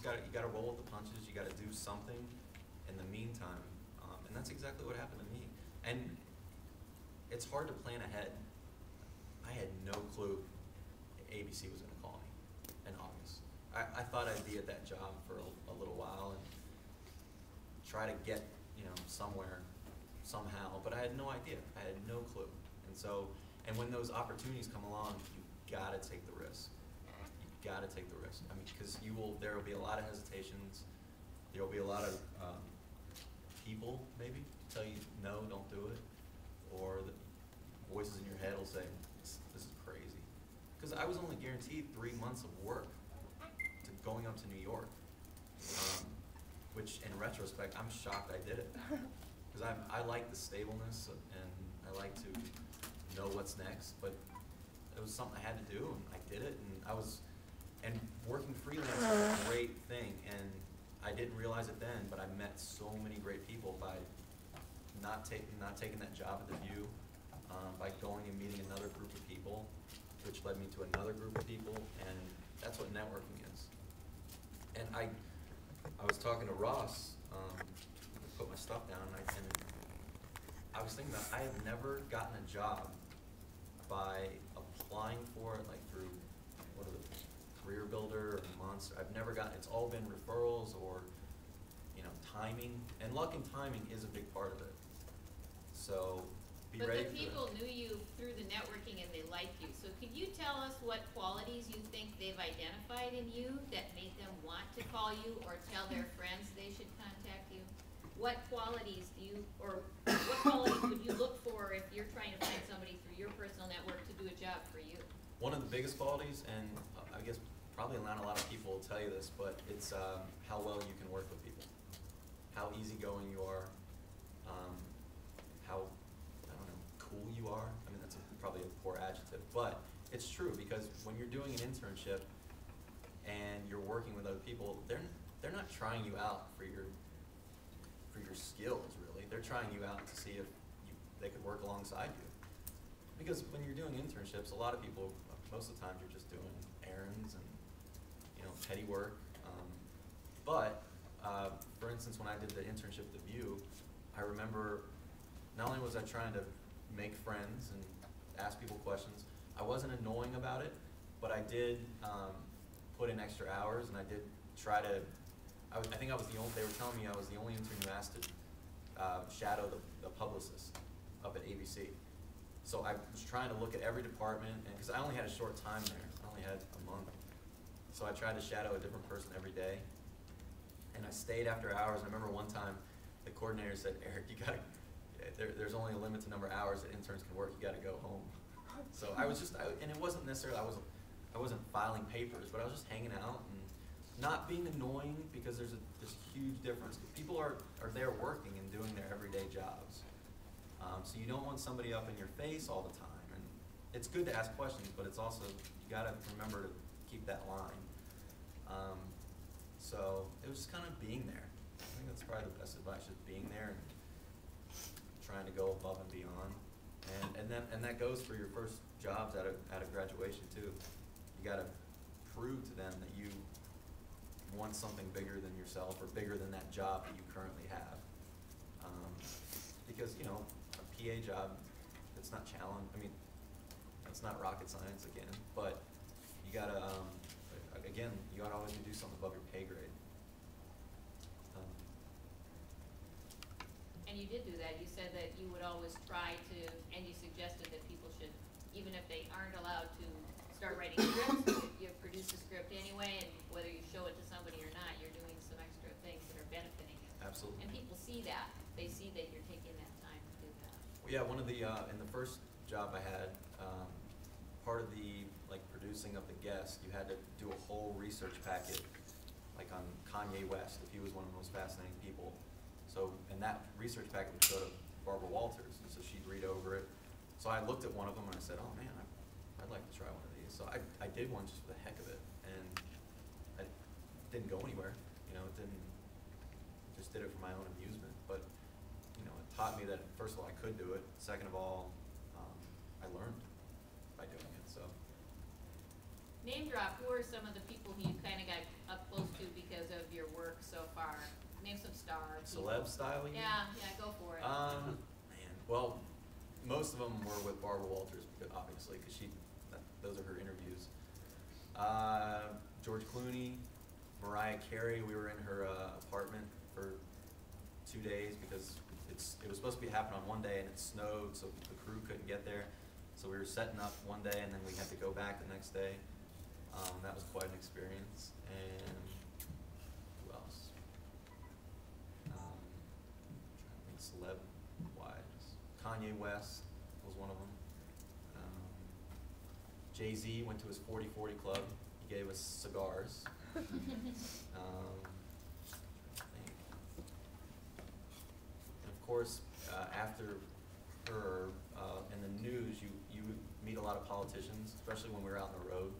gotta roll with the punches. You gotta do something in the meantime, and that's exactly what happened to me. And it's hard to plan ahead. I had no clue ABC was gonna call me in August. I thought I'd be at that job for a little while and try to get, somewhere somehow, but I had no idea. I had no clue. And so, and when those opportunities come along, you gotta take the risk. You gotta take the risk. I mean, because there will be a lot of hesitations. There will be a lot of people maybe tell you no, don't do it, or the voices in your head will say this is crazy. Because I was only guaranteed 3 months of work to going up to New York, which in retrospect I'm shocked I did it, because I like the stableness and I like to know what's next, but it was something I had to do, and I did it, and working freelance is a great thing, and I didn't realize it then, but I met so many great people by not taking that job at the View, by going and meeting another group of people, which led me to another group of people, and that's what networking is. And I was talking to Ross, put my stuff down, and I was thinking that I have never gotten a job by applying for it, like through, what are the, Career Builder or Monster. I've never gotten, it's all been referrals or, timing, and luck and timing is a big part of it. So be but ready. But the people knew you through the networking and they liked you. So could you tell us what qualities you think they've identified in you that made them want to call you or tell their friends they should contact you? What qualities what qualities would you look for if you're trying to find somebody through your personal network to do a job for you? One of the biggest qualities, and I guess probably not a lot of people will tell you this, but it's how well you can work with people, how easygoing you are, how, I don't know, cool you are. I mean, that's probably a poor adjective, but it's true, because when you're doing an internship and you're working with other people, they're not trying you out for your skills, really. They're trying you out to see if they could work alongside you. Because when you're doing internships, a lot of people, most of the time, you're just doing errands and petty work. But for instance, when I did the internship at the View, I remember not only was I trying to make friends and ask people questions, I wasn't annoying about it, but I did put in extra hours, and I did try to. I think I was the only. They were telling me I was the only intern who asked to shadow the publicist up at ABC. So I was trying to look at every department, and because I only had a short time there, I only had a month. So I tried to shadow a different person every day, and I stayed after hours. I remember one time the coordinator said, "Eric, you gotta. There's only a limited number of hours that interns can work. You got to go home." So I was and it wasn't necessarily I wasn't filing papers, but I was just hanging out and not being annoying, because there's this huge difference. People are there working and doing their everyday jobs. So you don't want somebody up in your face all the time. And it's good to ask questions, but it's also, you got to remember to keep that line. So it was kind of being there. I think that's probably the best advice, just being there and trying to go above and beyond. And that goes for your first jobs out of graduation too. You got to prove to them that you want something bigger than yourself, or bigger than that job that you currently have. Because a PA job, it's not challenge. I mean, it's not rocket science again, but you gotta you gotta always do something above your pay grade. And you did do that. You said that you would always try to, and you suggested that people should, even if they aren't allowed to start writing scripts, you produce a script anyway, and whether you show it to somebody or not, you're doing some extra things that are benefiting you. Absolutely. And people see that. They see that you're taking that time to do that. Well, yeah, one of the in the first job I had, part of the producing of the guest, you had to do a whole research packet, like on Kanye West, if he was one of the most fascinating people. So, and that research packet would go to Barbara Walters, and so she'd read over it. So I looked at one of them and I said, "Oh man, I'd like to try one of these." So I did one just for the heck of it, and it didn't go anywhere. It didn't. Just did it for my own amusement, but it taught me that first of all I could do it. Second of all, I learned by doing it. So. Name drop. Who are some of the people who you kind of got up close to because of people. celeb style, you mean? Yeah, go for it. Man, well, most of them were with Barbara Walters, because, obviously, because those are her interviews. George Clooney, Mariah Carey. We were in her apartment for 2 days because it was supposed to be happening on one day and it snowed, so the crew couldn't get there. So we were setting up one day and then we had to go back the next day. That was quite an experience. And who else? Trying to think celeb-wise. Kanye West was one of them. Jay-Z went to his 40-40 club. He gave us cigars. I think. And of course, after her, in the news, you meet a lot of politicians, especially when we were out on the road.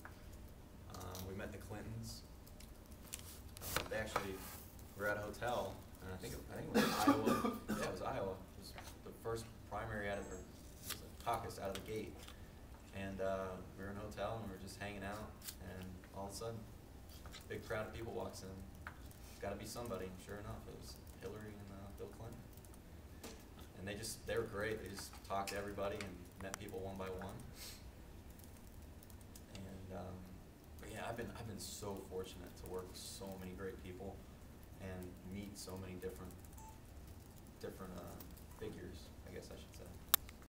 We met the Clintons. They actually were at a hotel, and I think it was Iowa. Yeah, it was Iowa. It was the first primary out of, or it was a caucus out of the gate. And we were in a hotel and we were just hanging out, and all of a sudden, a big crowd of people walks in. It's got to be somebody. And sure enough, it was Hillary and Bill Clinton. And they were great. They just talked to everybody and met people one by one. And but yeah, I've been so fortunate to work with so many great people and meet so many different figures, I guess I should say.